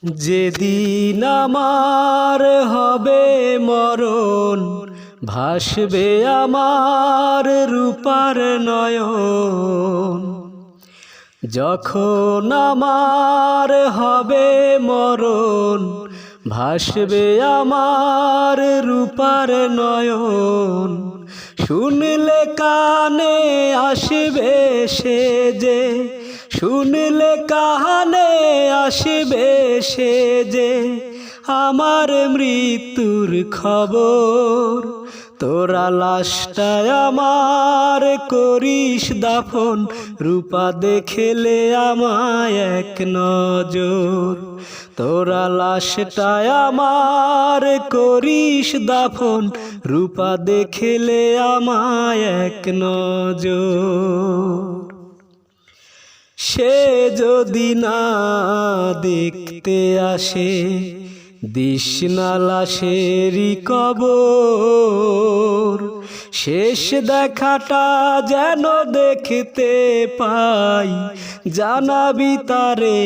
যেদিন আমার হবে মরণ, ভাসবে আমার রূপার নয়ন। যখন আমার হবে মরণ, ভাসবে আমার রূপার নয়ন। শুনলে কানে আসবে সে যে, শুনলে কানে আসবে সে যে আমার মৃত্যুর খবর। তোরা লাশটায় আমার করিস দাফন, রূপা দেখলে আমায় এক নজর। তোরা লাশটায় আমার করিস দাফন, রূপা দেখলে আমায় এক নজর। সে যদি না দেখতে আসে, দিস না লাশেরই কবর। শেষ দেখাটা যেন দেখতে পাই, জানাবি তারে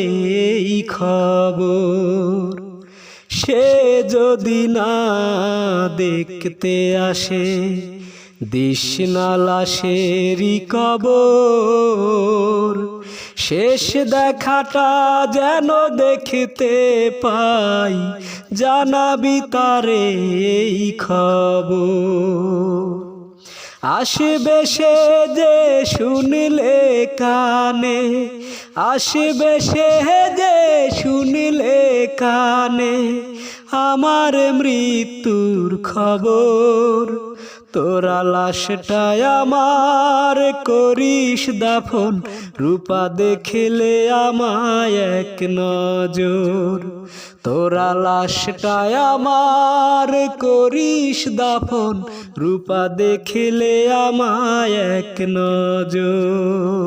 এই খবর। সে যদি না দেখতে আসে, দিস না লাশেরই কবর। শেষ দেখাটা যেন দেখতে পাই, জানাবি তারে এই খবর। আসবে সে যে শুনলে কানে, আসবে সে যে শুনলে কানে আমার মৃত্যুর খবর। তোরা লাশটায় আমার করিস দাফন, রূপা দেখলে আমায় এক নজর। তোরা লাশটায় আমার করিস দাফন, রূপা দেখলে আমায় এক নজর।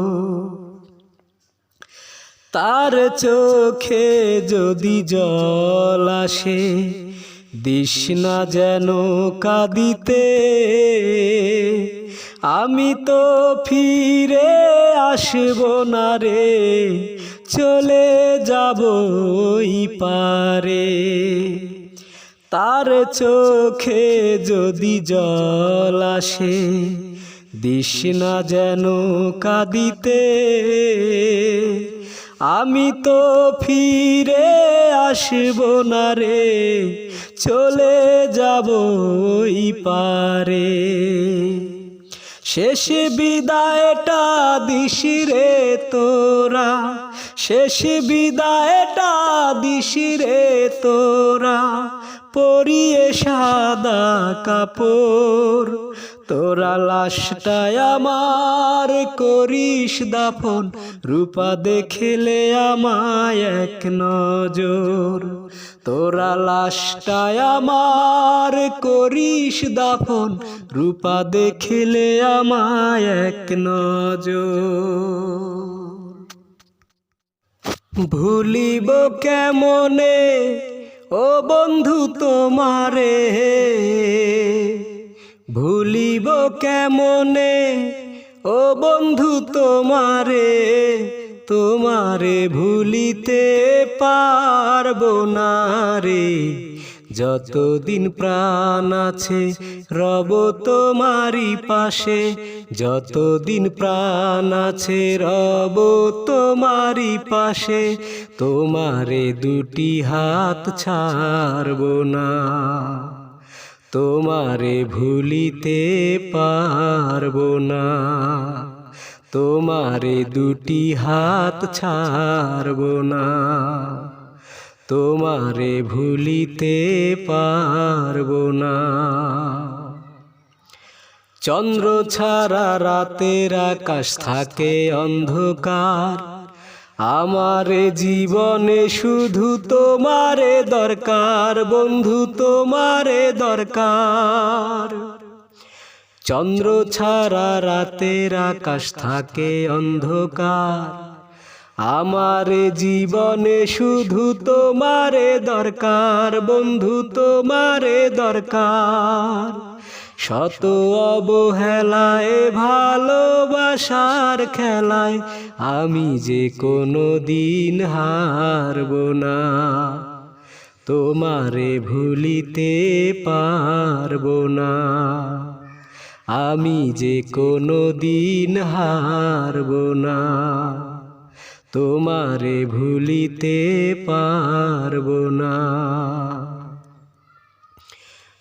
তার চোখে যদি জল আসে, দিস না যেন কাঁদিতে। আমি তো ফিরে আসব না রে, চলে যাব ওই পারে। তার চোখে যদি জল আসে, দিস না যেন কাঁদিতে। আমি তো ফিরে আসব না রে, চলে যাব ওই পারে। শেষ বিদায়টা দিস রে তোরা, শেষ বিদায়টা দিস রে তোরা, পরিয়ে সাদা কাপড়। তোরা লাশটায় আমার করিস দাফন, রূপা দেখলে আমায় এক নজর। তোরা লাশটায় আমার করিস দাফন, রূপা দেখলে আমায় এক নজর। ভুলিব কেমনে ও বন্ধু তোমারে, ভুলিব কেমনে ও বন্ধু তোমারে। তোমারে ভুলিতে পারবো না রে, যতদিন প্রাণ আছে রব তোমারি পাশে। যতদিন প্রাণ আছে রব তোমারি পাশে, তোমারে দুটি হাত ছাড়বো না। তোমারে ভুলিতে পারবো না, তোমারে দুটি হাত ছাড়বো না। তোমারে ভুলিতে পারবো না। চন্দ্র ছাড়া রাতের আকাশ থাকে অন্ধকার, আমার জীবনে শুধু তোমারে দরকার বন্ধু, তোমারে দরকার। চন্দ্র ছাড়া রাতের আকাশ থাকে অন্ধকার, আমার জীবনে শুধু তোমারে দরকার বন্ধু, তোমারে দরকার। শত অবহেলায় ভালোবাসার খেলায় আমি যে কোনো দিন হারব না, তোমারে ভুলিতে পারব না, আমি যে কোনো দিন হারব না, তোমারে ভুলিতে পারব না।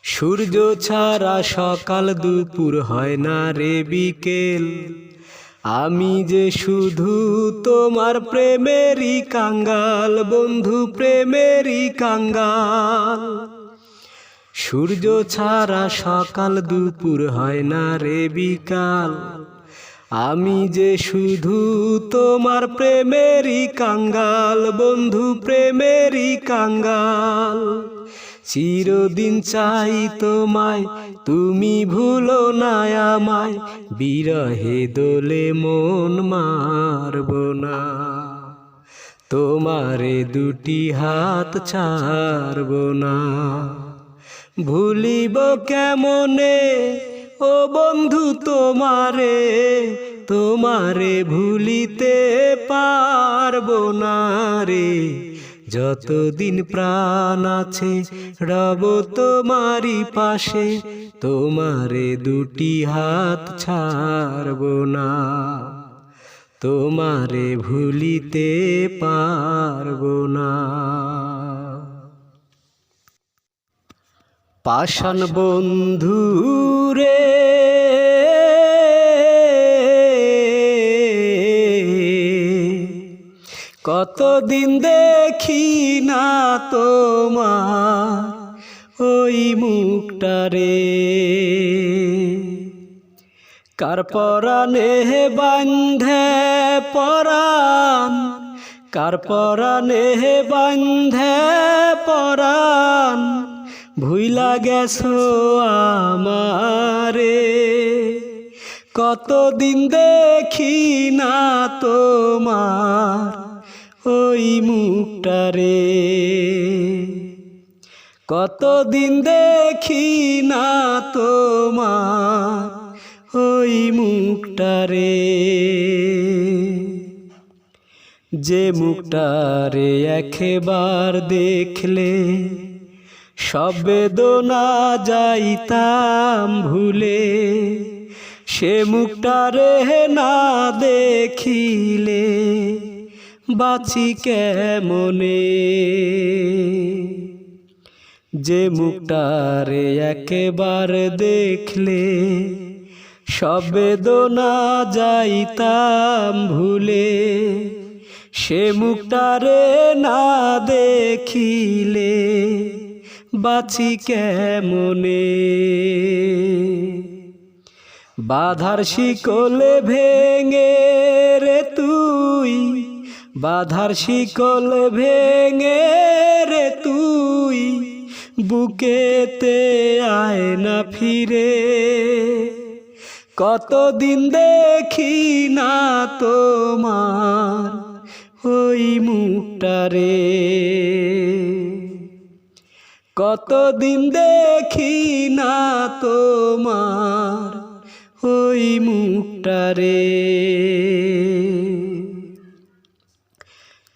সূর্য ছাড়া সকাল দুপুর হয় না রে বিকেল, আমি যে শুধু তোমার প্রেমেরই কাঙ্গাল, বন্ধু প্রেমেরই কাঙ্গাল। সূর্য ছাড়া সকাল দুপুর হয় না রে বিকাল, আমি যে শুধু তোমার প্রেমেরই কাঙ্গাল, বন্ধু প্রেমেরই কাঙ্গাল। চিরদিন চাই তোমায়, তুমি ভুলো না আমায়, বিরহে দোলে মন মারব না, তোমারে দুটি হাত ছাড়ব না। ভুলিব কেমনে ও বন্ধু তোমারে, তোমারে ভুলিতে পারব না রে, যতদিন প্রাণ আছে রব তোমারি পাশে, তোমারে দুটি হাত ছাড়ব না, তোমারে ভুলিতে পারব না। পাষাণ বন্ধু রে কতদিন দেখি না তোমার ওই মুখটারে, কার পরাণে বান্ধে পরাণ, কার পরাণে বান্ধে পরাণ, ভুইলা গেছো আমারে, কতদিন দেখি না তোমার ওই মুখটারে, কতদিন দেখি না তোমার ওই মুখটারে, যে মুখটারে একবার দেখলে সব বেদনা যাইতাম ভুলে, সে মুখটারে না দেখিলে বাঁচি কেমনে, যে মুখটারে একবার দেখলে সব বেদনা যাইতাম ভুলে, সে মুখটারে না দেখিলে বাঁচি কেমনে। বাধার শিকলে ভেঙে রে তুই, বাধার শিকলে ভেঙে রে তুই, বুকেতে আয় না ফিরে, কতদিন দেখি না তোমার ওই মুখটারে, কতদিন দেখি না তোমার ওই মুখটারে।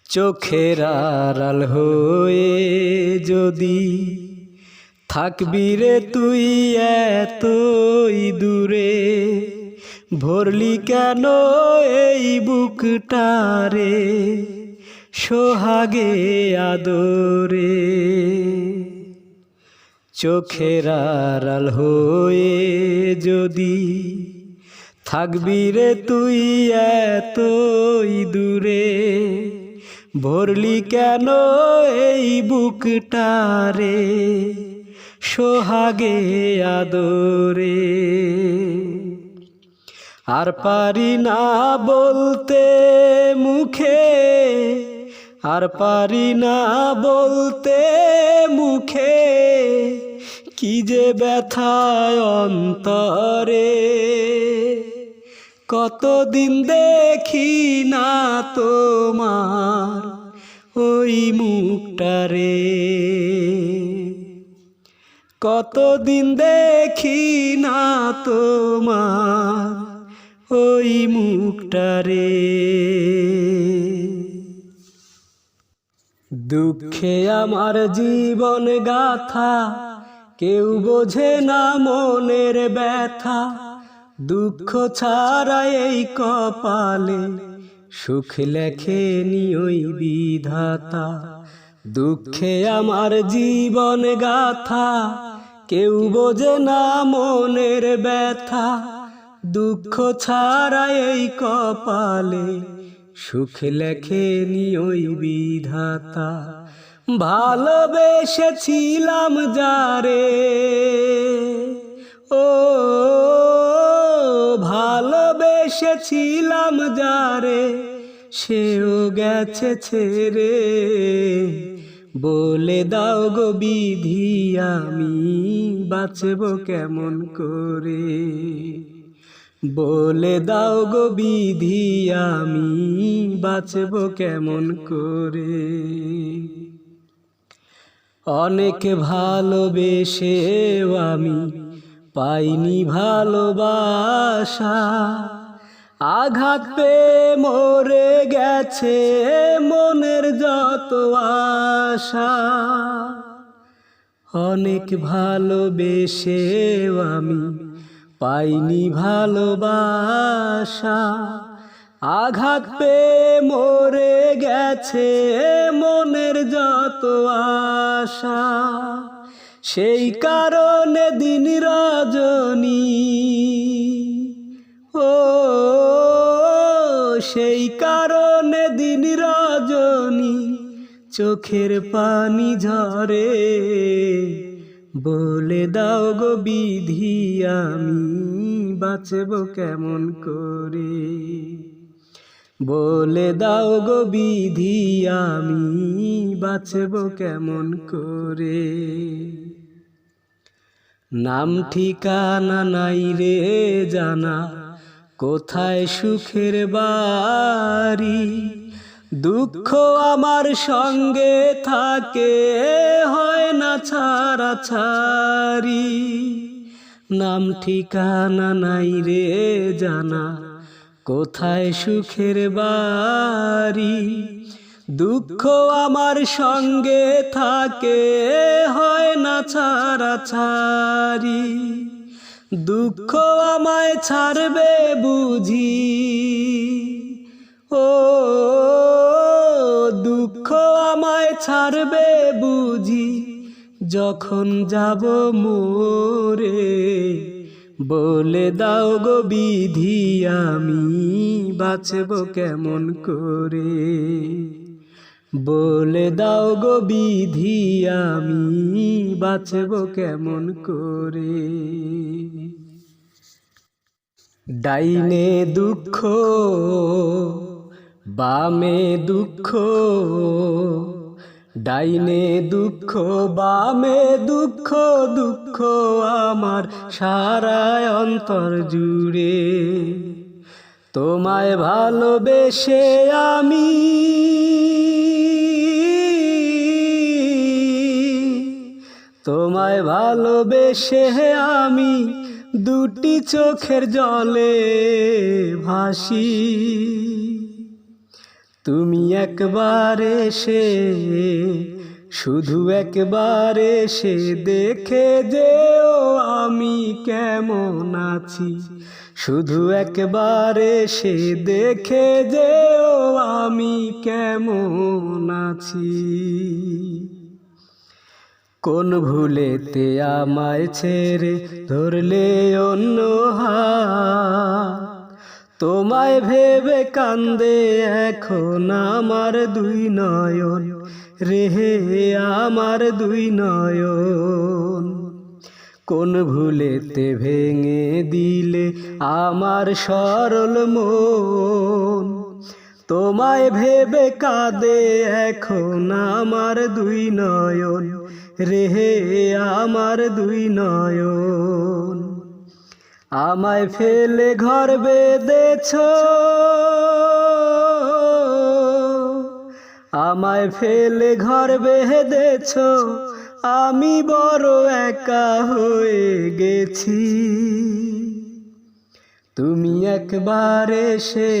চোখের আড়াল হয়ে যদি থাকবি রে তুই এতই দূরে, ভরলি কেন এই বুকটারে সোহাগে আদরে, চোখের আড়াল হয়ে যদি থাকবি রে তুই এতই দূরে, ভরলি কেন এই বুকটারে সোহাগে আদরে। আর পারি না বলতে মুখে, আর পারি না বলতে মুখে, কি যে ব্যথায় অন্তরে, কতদিন দেখি না তোমার ওই মুখটারে, কতদিন দেখি না তোমার ওই মুখটারে। দুঃখে আমার জীবন গাথা, কেউ বোঝে না মনের ব্যথা। দুঃখ ছাড়া এই কপালে সুখ লেখেনি ওই বিধাতা। দুঃখে আমার জীবন গাথা, কেউ বোঝে না মনের ব্যথা। দুঃখ ছাড়া এই কপালে সুখ লেখেনি ওই বিধাতা। ভালোবেসেছিলাম যারে, ও ভালোবেসেছিলাম যারে, সেও গেছে ছেড়ে। বলে দাও গো বিধি, আমি বাঁচব কেমন করে। বলে দাও গো বিধি, আমি বাঁচব কেমন করে। অনেক ভালোবেসেও আমি পাইনি ভালোবাসা। আঘাত পেয়ে মরে গেছে মনের যত আশা। অনেক ভালোবেসেও আমি পাইনি ভালোবাসা। আঘাত পেয়ে মরে গেছে মনের যত আশা। সেই কারণে দিন রজনী, ও সেই কারণে দিন রজনী চোখের পানি ঝরে। বলে দাও গো বিধি, আমি বাঁচব কেমন করে। বলে দাও গো বিধি, আমি বাঁচব কেমন করে। নাম ঠিকানা নাই রে জানা, কোথায় সুখের বাড়ি। দুঃখ আমার সঙ্গে থাকে, হয় না ছাড়াছাড়ি। নাম ঠিকানা নাই রে জানা, কোথায় সুখের বাড়ি। দুঃখ আমার সঙ্গে থাকে, হয় না ছাড়াছাড়ি। দুঃখ আমায় ছাড়বে বুঝি, ও দুঃখ আমায় ছাড়বে বুঝি যখন যাব মোরে। বলে দাও গো বিধি, আমি বাঁচব কেমন করে। বলে দাও গো বিধি, আমি বাঁচব কেমন করে। ডাইনে দুঃখ বামে দুঃখ, ডাইনে দুঃখ বামে দুঃখ। দুঃখ আমার সারা অন্তর জুড়ে। তোমায় ভালোবেসে আমি, তোমায় ভালোবেসে আমি দুটি চোখের জলে ভাসি। তুমি একবার এসে, শুধু একবার এসে দেখে যেও আমি কেমন আছি। শুধু একবার এসে দেখে যেও আমি কেমন আছি। কোন ভুলেতে আমায় ছেড়ে ধরলে অন্য হাত। তোমায় ভেবে কান্দে এখন আমার দুই নয়ন, রেহে আমার দুই নয়ন। কোন ভুলেতে ভেঙে দিলে আমার সরল মন। তোমায় ভেবে কাঁদে এখন আমার দুই নয়ন, রেহে আমার দুই নয়ন। আমায় ফেলে ঘর বেঁধেছ, আমায় ফেলে ঘর বেঁধেছ, আমি বড় একা হয়ে গেছি। তুমি একবার এসে,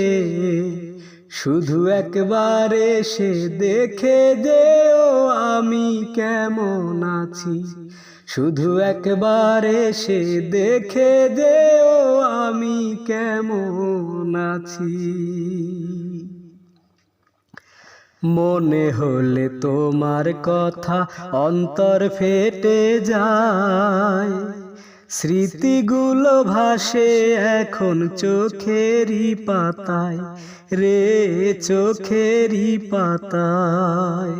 শুধু একবার এসে দেখে যেও আমি কেমন আছি। শুধু একবার এসে দেখে যেও আমি কেমন আছি। মনে হলে তোমার কথা অন্তর ফেটে যায়, স্মৃতিগুলো ভাসে এখন চোখেরই পাতায় রে, চোখেরই পাতায়।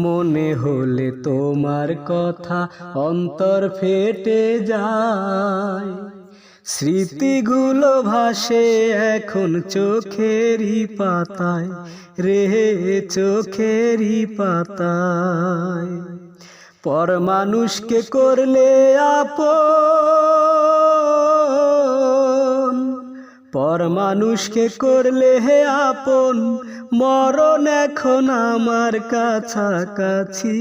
মনে হলে তোমার কথা অন্তর ফেটে যায়, স্মৃতিগুলো ভাসে এখন চোখেরই পাতায় রে, চোখেরই পাতায়। পর মানুষকে করলে আপন, পর মানুষকে করলে হে আপন, মরণ এখন আমার কাছাকাছি।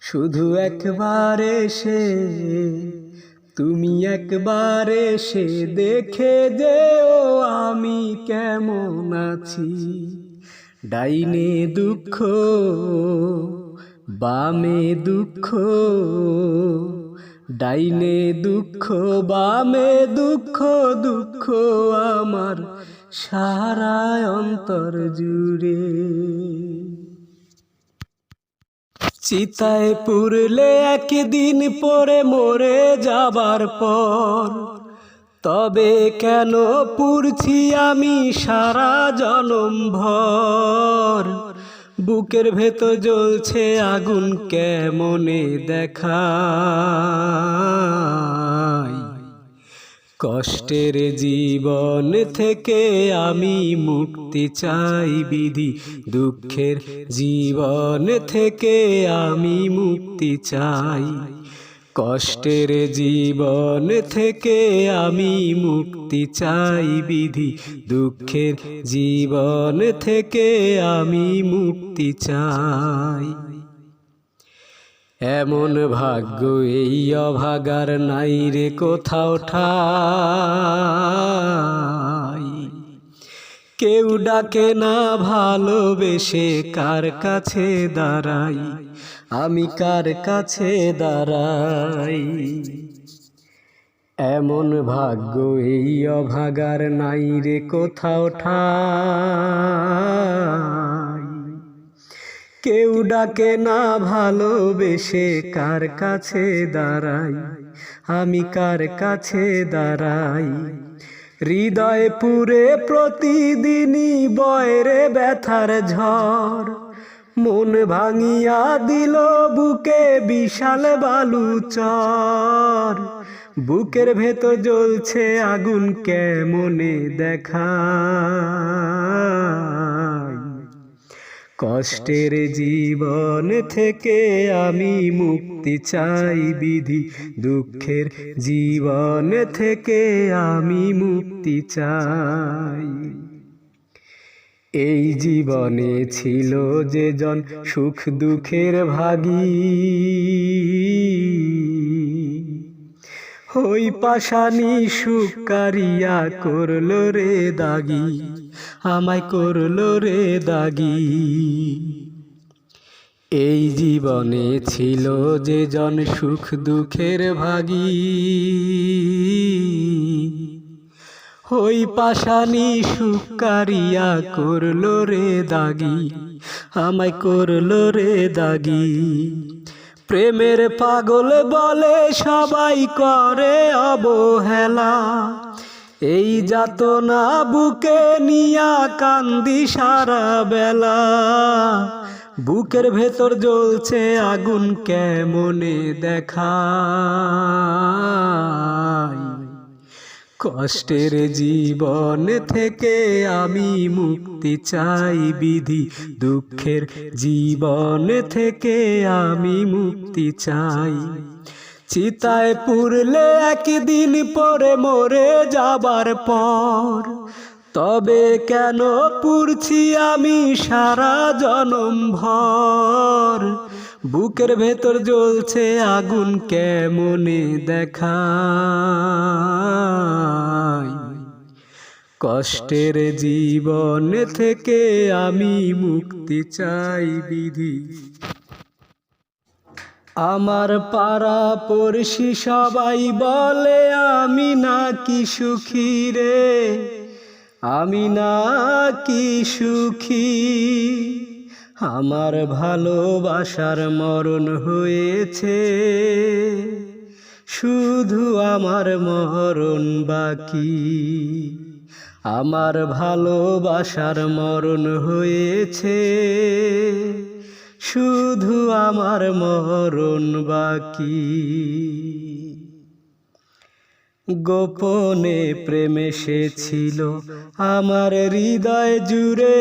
শুধু একবার এসে, তুমি একবার এসে দেখে যেও আমি কেমন আছি। ডাইনে দুঃখ, বামে দুঃখ, ডাইনে দুঃখ বামে দুঃখ, দুঃখ আমার সারা অন্তর জুড়ে। চিতায় পুরলে একদিন পরে মরে যাবার পর, তবে কেন পুড়ছি আমি সারা জনম ভর। বুকের ভেতর জ্বলছে আগুন কেমনে দেখাই, কষ্টের জীবন থেকে আমি মুক্তি চাই বিধি, দুঃখের জীবন থেকে আমি মুক্তি চাই। কষ্টের জীবন থেকে আমি মুক্তি চাই বিধি, দুঃখের জীবন থেকে আমি মুক্তি চাই। এমন ভাগ্য এই অভাগার নাই রে কোথাও ঠাই, কেউ ডাকে না ভালোবেসে কার কাছে দাঁড়াই, আমি কার কাছে দাঁড়াই। এমন ভাগ্য এই অভাগার নাই রে কোথাও ঠাই, কেউ ডাকে না ভালোবেসে কার কাছে দাঁড়াই, আমি কার কাছে দাঁড়াই। হৃদয় পুরে প্রতিদিনই বয়রে ব্যথার ঝড়, মন ভাঙিয়া দিল বুকে বিশাল বালুচর। বুকের ভেতর জ্বলছে আগুন কেমনে দেখাই, কষ্টের জীবন থেকে আমি মুক্তি চাই বিধি, দুঃখের জীবন থেকে আমি মুক্তি চাই। এই জীবনে ছিল যে জন সুখ দুঃখের ভাগী, ওই পাশানি সুখ কারিয়া করলো রে দাগি, আমায় করলো রে দাগি। এই জীবনে ছিল যে জন সুখ দুঃখের ভাগী, ওই পাশানি সুখ কারিয়া করলো রে দাগি, আমায় করলো রে দাগি। প্রেমের পাগল বলে সবাই করে অবহেলা, এই যাতনা বুকে নিয়া কান্দি সারা বেলা। বুকের ভেতর জ্বলছে আগুন কেমনে দেখাই, কষ্টের জীবন থেকে আমি মুক্তি চাই বিধি, দুঃখের জীবন থেকে আমি মুক্তি চাই। চিতায় পুরলে একদিন পরে মরে যাবার পর, তবে কেন পুড়ছি আমি সারা জনম ভর, বুকের ভেতর জ্বলছে আগুন কেমনে দেখাই, কষ্টের জীবন থেকে আমি মুক্তি চাই বিধি। আমার পাড়া পড়শি সবাই বলে আমি নাকি সুখী রে, আমি নাকি সুখী। আমার ভালোবাসার মরণ হয়েছে, শুধু আমার মরণ বাকি। আমার ভালোবাসার মরণ হয়েছে, শুধু আমার মরণ বাকি। গোপনে প্রেম এসেছিল আমার হৃদয় জুড়ে,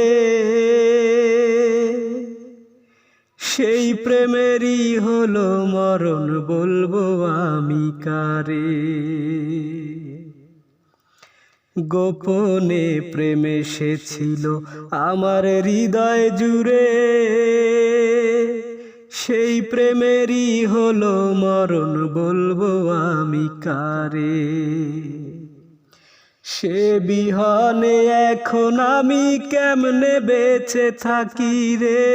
সেই প্রেমেরই হলো মরণ, বলবো আমি কারে। গোপনে প্রেম এসেছিল আমার হৃদয় জুড়ে, সেই প্রেমেরই হলো মরণ, বলবো আমি কারে। সে বিহনে এখন আমি কেমনে বেঁচে থাকি রে,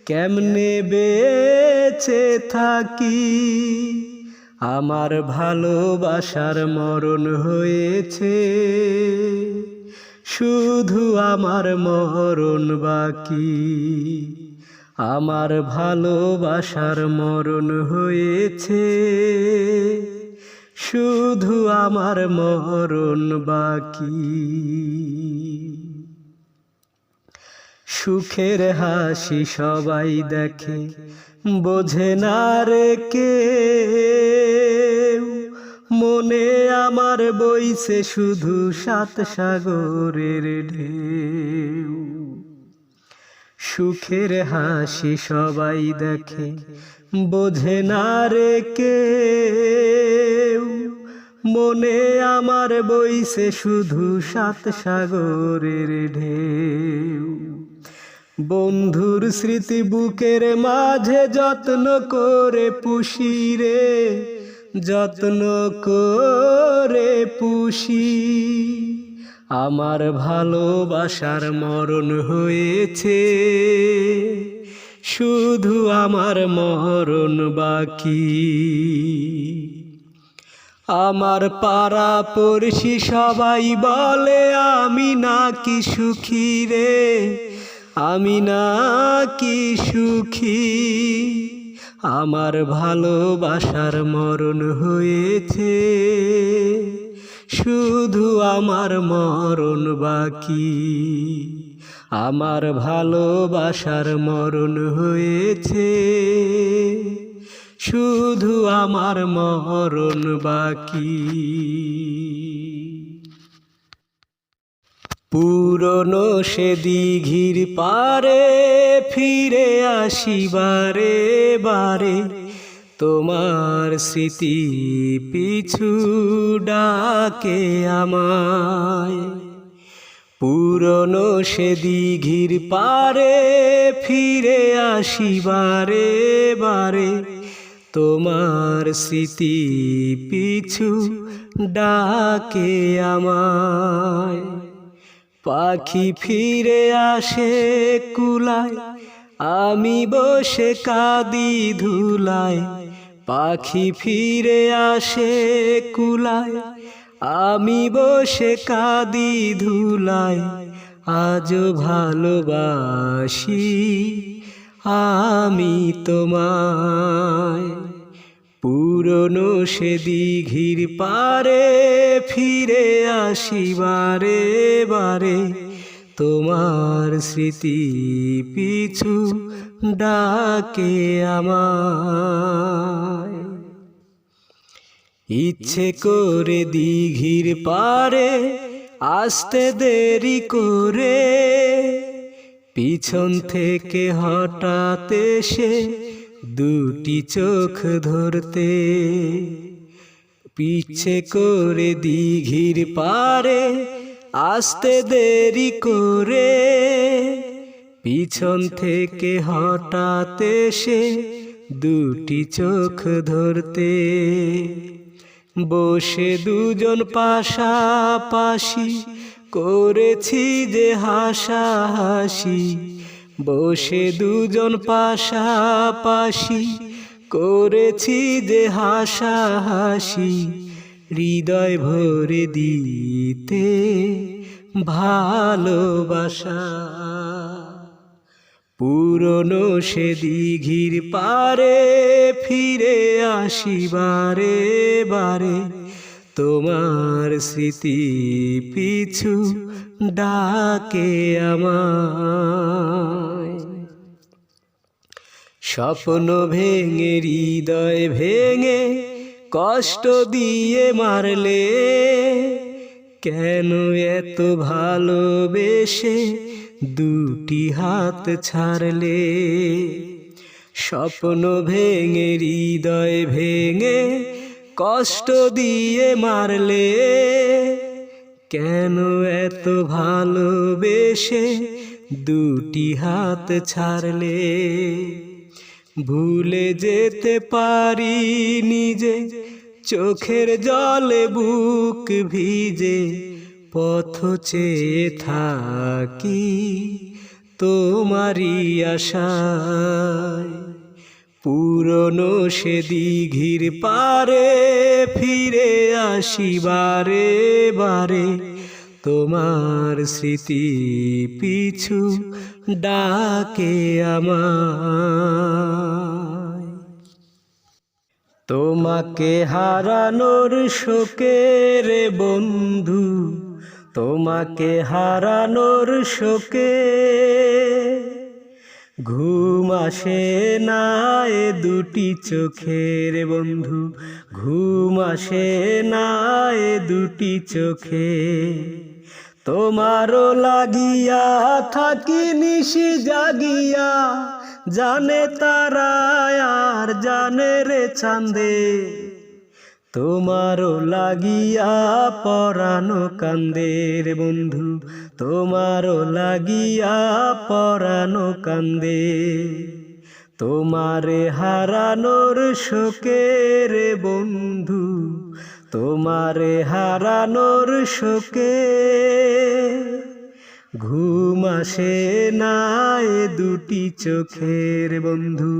কেমনে বেঁচে থাকি। আমার ভালোবাসার মরণ হয়েছে, শুধু আমার মরণ বাকি। আমার ভালোবাসার মরণ হয়েছে, শুধু আমার মরণ বাকি। সুখের হাসি সবাই দেখে, বোঝে না রে কেউ, মনে আমার বইছে শুধু সাত সাগরের ঢেউ। সুখের হাসি সবাই দেখে, বোঝে না রে কেউ, মনে আমার বইছে শুধু সাত সাগরের ঢেউ। বন্ধুর স্মৃতি বুকের মাঝে যত্ন করে পুষি রে, যত্ন করে পুষি। আমার ভালোবাসার মরণ হয়েছে, শুধু আমার মরণ বাকি। আমার পাড়া পড়শি সবাই বলে আমি নাকি সুখী রে, আমি নাকি সুখী। আমার ভালোবাসার মরণ হয়েছে, শুধু আমার মরণ বাকি। আমার ভালোবাসার মরণ হয়েছে, শুধু আমার মরণ বাকি। পুরনো সে দিঘির পারে ফিরে আসি বারে বারে, তোমার স্মৃতি পিছু ডাকে আমায়। পুরনো সে দিঘির পারে ফিরে আসি বারে বারে, তোমার স্মৃতি পিছু ডাকে আমায়। পাখি ফিরে আসে কুলায়, আমি বসে কাঁদি ধুলায়। পাখি ফিরে আসে কুলায়, আমি বসে কাঁদি ধুলায়। আজও ভালোবাসি আমি তোমায়। পুরনো সে দিঘির পারে ফিরে আসি বারে বারে, তোমার স্মৃতি পিছু ডাকে আমায়। ইচ্ছে করে দিঘির পারে আসতে দেরি করে, পিছন থেকে হঠাৎ এসে দুটি চোখ ধরতে। পিছে করে দিঘির পারে আসতে দেরি করে পিছন থেকে হঠাৎ এসে দুটি চোখ ধরতে, বসে দুজন পাশাপাশি করেছি যে হাসাহাসি, বসে দুজন পাশাপাশি করেছি যে হাসাহাসি, হৃদয় ভরে দিতে ভালোবাসা। পুরনো সে দিঘির পারে ফিরে আসি বারে বারে, তোমার স্মৃতি পিছু ডাকে আমায়। স্বপ্ন ভেঙে হৃদয় ভেঙে কষ্ট দিয়ে মারলে, কেন এত ভালোবেসে দুটি হাত ছাড়লে। স্বপ্ন ভেঙে হৃদয় ভেঙে কষ্ট দিয়ে মারলে, কেন এত ভালোবেসে দুটি হাত ছাড়লে। ভুলে যেতে পারি নিজে চোখের জলে বুক ভিজে, পথ চেয়ে থাকি তোমারই আশায়। পুরনো সে দিঘির পারে ফিরে আসি বারে বারে, তোমার স্মৃতি পিছু ডাকে আমায়। তোমাকে হারানোর শোকে রে বন্ধু, তোমাকে হারানোর শোকে, ঘুম আসে না এ দুটি চোখে রে বন্ধু, ঘুম আসে না এ দুটি চোখে। তোমারও লাগিয়া থাকি নিশি জাগিয়া, জানে তারা আর জানে রে চাঁদে। তোমারও লাগিয়া পরানো কান্দে রে বন্ধু, তোমারও লাগিয়া পরানো কান্দে। তোমারে হারানোর শোকে রে বন্ধু, তোমারে হারানোর শোকে, ঘুম আসে না এ দুটি চোখের বন্ধু,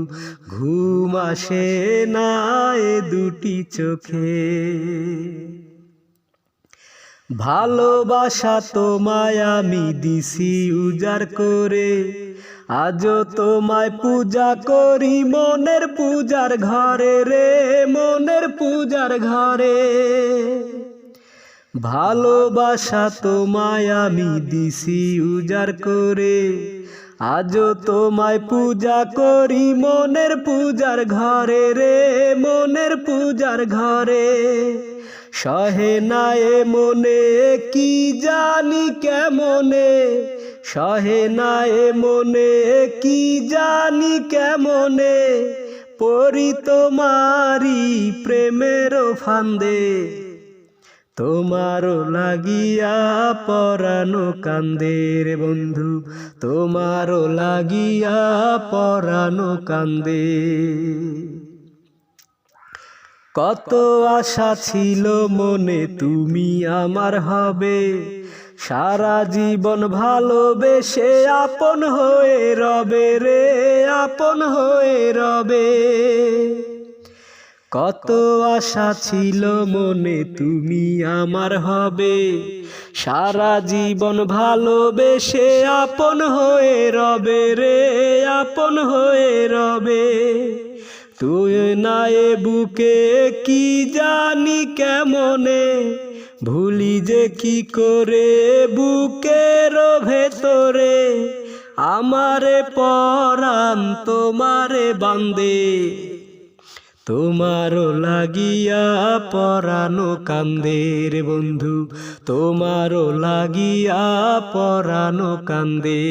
ঘুম আসে না এ দুটি চোখে। ভালোবাসা তোমায় আমি দিছি উজাড় করে, আজও তোমায় পূজা করি মনের পূজার ঘরে রে, মনের পূজার ঘরে। ভালোবাসা তোমায় আমি দিছি উজাড় করে, আজও তোমায় পূজা করি মনের পূজার ঘরে রে, মনের পূজার ঘরে। সহে না এ মনে কি জানি কেমনে, সহে না এ মনে কি জানি কেমনে, পড়ি তোমারি প্রেমের ফান্দে। তোমারও লাগিয়া পরানো কান্দে রে বন্ধু, তোমারও লাগিয়া পরানো কান্দে। কত আশা ছিল মনে তুমি আমার হবে, সারা জীবন ভালোবেসে আপন হয়ে রবে রে, আপন হয়ে রবে। কত আশা ছিল মনে তুমি আমার হবে, সারা জীবন ভালোবেসে আপন হয়ে রবে রে, আপন হয়ে রবে। তুই না এ বুকে কি জানি কেমনে, ভুলি যে কি করে বুকের ভেতরে, আমারে পরাণ তোমারে বান্দে। তোমারও লাগিয়া পরানো কান্দে রে বন্ধু, তোমারও লাগিয়া পরানো কান্দে।